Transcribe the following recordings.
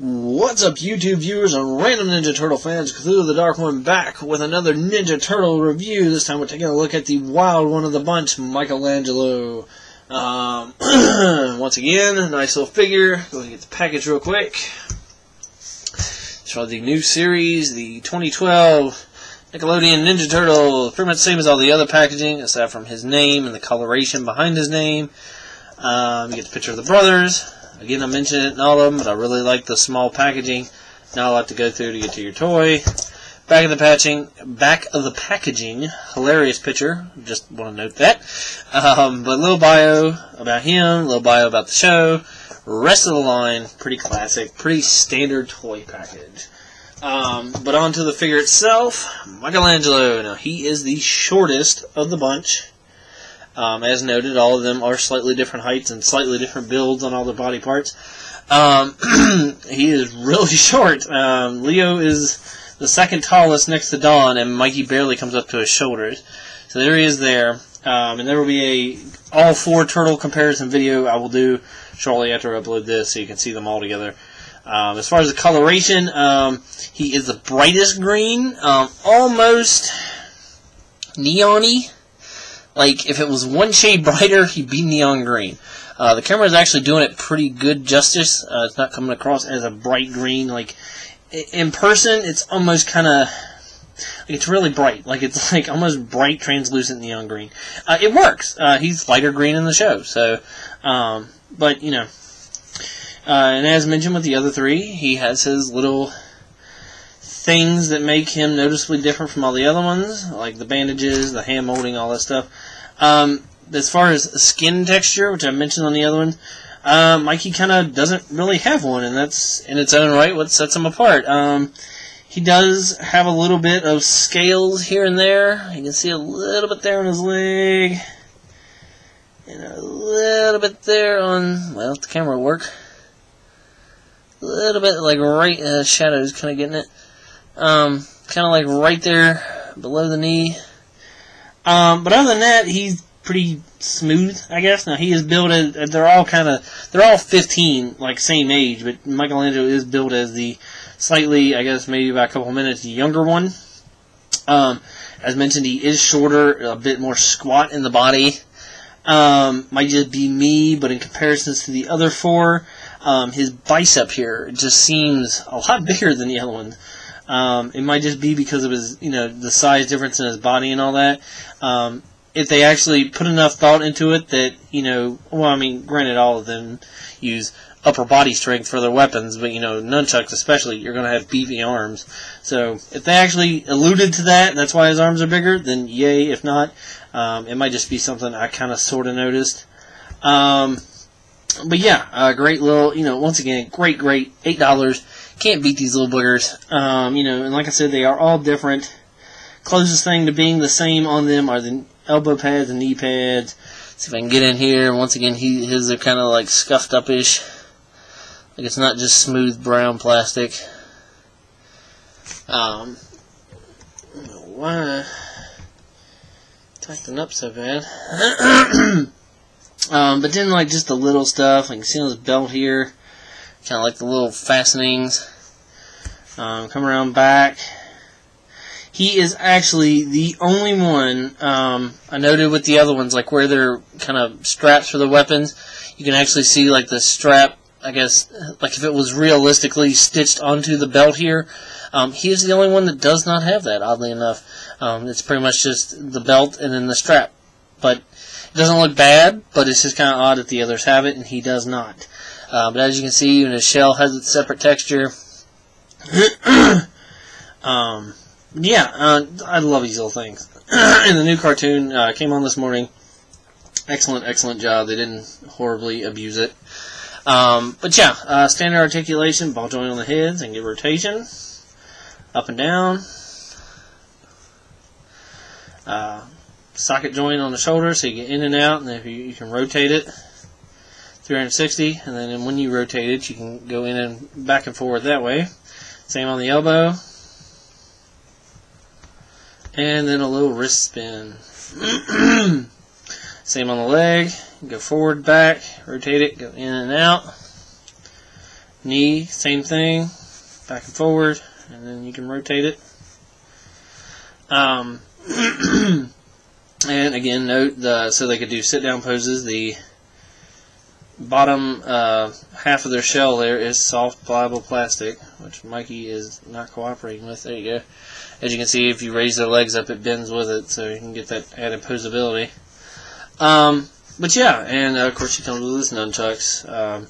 What's up, YouTube viewers and random Ninja Turtle fans? Cthulhu the Dark One back with another Ninja Turtle review. This time we're taking a look at the wild one of the bunch, Michelangelo. Once again, a nice little figure. Go ahead and get the package real quick. It's for the new series, the 2012 Nickelodeon Ninja Turtle. Pretty much the same as all the other packaging, aside from his name and the coloration behind his name. You get the picture of the brothers. Again, I mentioned it in all of them, but I really like the small packaging. Not a lot to go through to get to your toy. Back of the packaging, hilarious picture. Just want to note that. But a little bio about him, a little bio about the show. Rest of the line, pretty classic, pretty standard toy package. But on to the figure itself, Michelangelo. Now, he is the shortest of the bunch. As noted, all of them are slightly different heights and slightly different builds on all their body parts. He is really short. Leo is the second tallest next to Don, and Mikey barely comes up to his shoulders. So there he is there. And there will be a all four turtle comparison video I will do shortly after I upload this, so you can see them all together. As far as the coloration, he is the brightest green, almost neon-y. Like, if it was one shade brighter, he'd be neon green. The camera is actually doing it pretty good justice. It's not coming across as a bright green. Like, in person, it's almost kind of... it's really bright. Like, it's like almost bright, translucent neon green. It works. He's lighter green in the show. So, but, you know. And as mentioned with the other three, he has his little things that make him noticeably different from all the other ones, like the bandages, the hand molding, all that stuff. As far as skin texture, which I mentioned on the other one, Mikey kind of doesn't really have one, and that's in its own right what sets him apart. He does have a little bit of scales here and there. You can see a little bit there on his leg, and a little bit there on, well, if the camera will work, a little bit like right, shadows kind of getting it. Kind of like right there below the knee. But other than that, he's pretty smooth, I guess. Now, he is built as, they're all 15, like, same age, but Michelangelo is built as the slightly, I guess, maybe by a couple minutes younger one. As mentioned, he is shorter, a bit more squat in the body. Might just be me, but in comparison to the other four, his bicep here just seems a lot bigger than the other ones. It might just be because of his, the size difference in his body and all that. If they actually put enough thought into it that, well, I mean, granted, all of them use upper body strength for their weapons, but, nunchucks especially, you're going to have beefy arms. So, if they actually alluded to that, and that's why his arms are bigger, then yay. If not, it might just be something I kind of sort of noticed. But yeah, great little, once again, great, $8. Can't beat these little boogers. And like I said, they are all different. Closest thing to being the same on them are the elbow pads and knee pads. See if I can get in here. Once again, his are kind of like scuffed up-ish. Like it's not just smooth brown plastic. Why tighten up so bad? But then like just the little stuff. I can see on his belt here. Kind of like the little fastenings. Come around back. He is actually the only one, I noted with the other ones, like where they're kind of straps for the weapons, you can actually see like the strap, I guess, like if it was realistically stitched onto the belt here. He is the only one that does not have that, oddly enough. It's pretty much just the belt and then the strap. But it doesn't look bad, but it's just kind of odd that the others have it and he does not. But as you can see, even his shell has its separate texture. Yeah, I love these little things. And the new cartoon came on this morning. Excellent job. They didn't horribly abuse it. But yeah, standard articulation, ball joint on the heads, and get rotation. Up and down. Socket joint on the shoulder, so you get in and out, and if you can rotate it 360, and then when you rotate it, you can go in and back and forth that way. Same on the elbow. And then a little wrist spin. Same on the leg. Go forward, back, rotate it, go in and out. Knee, same thing, back and forward, and then you can rotate it. And again, note so they could do sit-down poses. The bottom half of their shell there is soft, pliable plastic, which Mikey is not cooperating with. There you go. As you can see, if you raise their legs up, it bends with it, so you can get that added posability. But yeah, and of course you come with this nunchucks.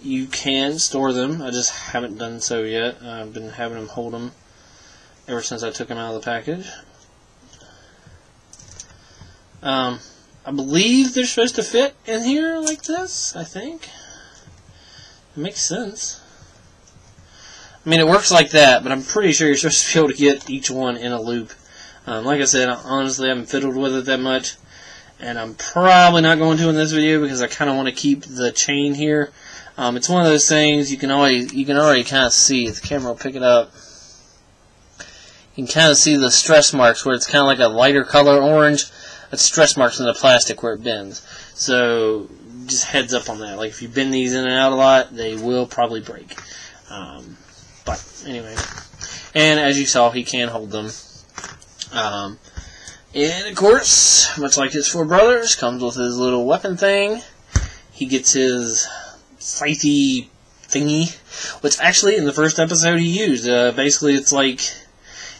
You can store them. I just haven't done so yet. I've been having them hold them ever since I took them out of the package. I believe they're supposed to fit in here like this, I think. It makes sense. I mean, it works like that, but I'm pretty sure you're supposed to be able to get each one in a loop. Like I said, I honestly haven't fiddled with it that much, and I'm probably not going to in this video because I kind of want to keep the chain here. It's one of those things you can already kind of see. If the camera will pick it up, you can kind of see the stress marks where it's kind of like a lighter color orange. That's stress marks in the plastic where it bends. So just heads up on that. Like if you bend these in and out a lot, they will probably break. But anyway, and as you saw, he can hold them. And of course, much like his four brothers, comes with his little weapon thing. He gets his scythe thingy, which actually in the first episode he used. Basically, it's like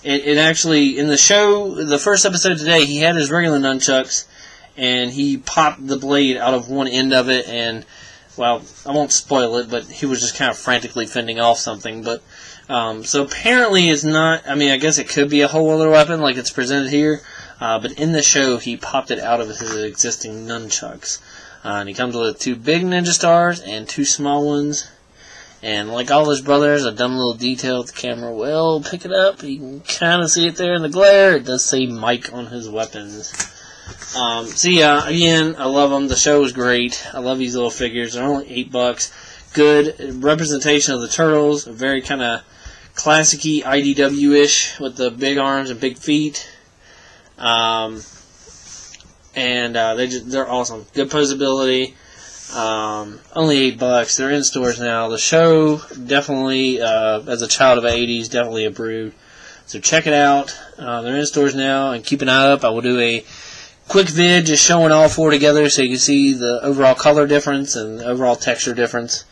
it actually in the show, the first episode today, he had his regular nunchucks, and he popped the blade out of one end of it, and well, I won't spoil it, but he was just kind of frantically fending off something. But so apparently it's not. I mean, I guess it could be a whole other weapon like it's presented here, but in the show he popped it out of his existing nunchucks. And he comes with 2 big ninja stars and 2 small ones. And like all his brothers, a dumb little detail, the camera will pick it up. You can kind of see it there in the glare. It does say Mike on his weapons. So yeah, again, I love them. The show is great. I love these little figures. They're only $8. Good representation of the turtles. Very kind of classic-y IDW-ish with the big arms and big feet. And they're awesome. Good posability. Only $8. They're in stores now. The show definitely, as a child of the 80s, definitely approved. So check it out. They're in stores now, and keep an eye up. I will do a quick vid just showing all 4 together so you can see the overall color difference and overall texture difference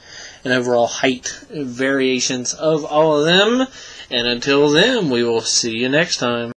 and overall height variations of all of them. And until then, we will see you next time.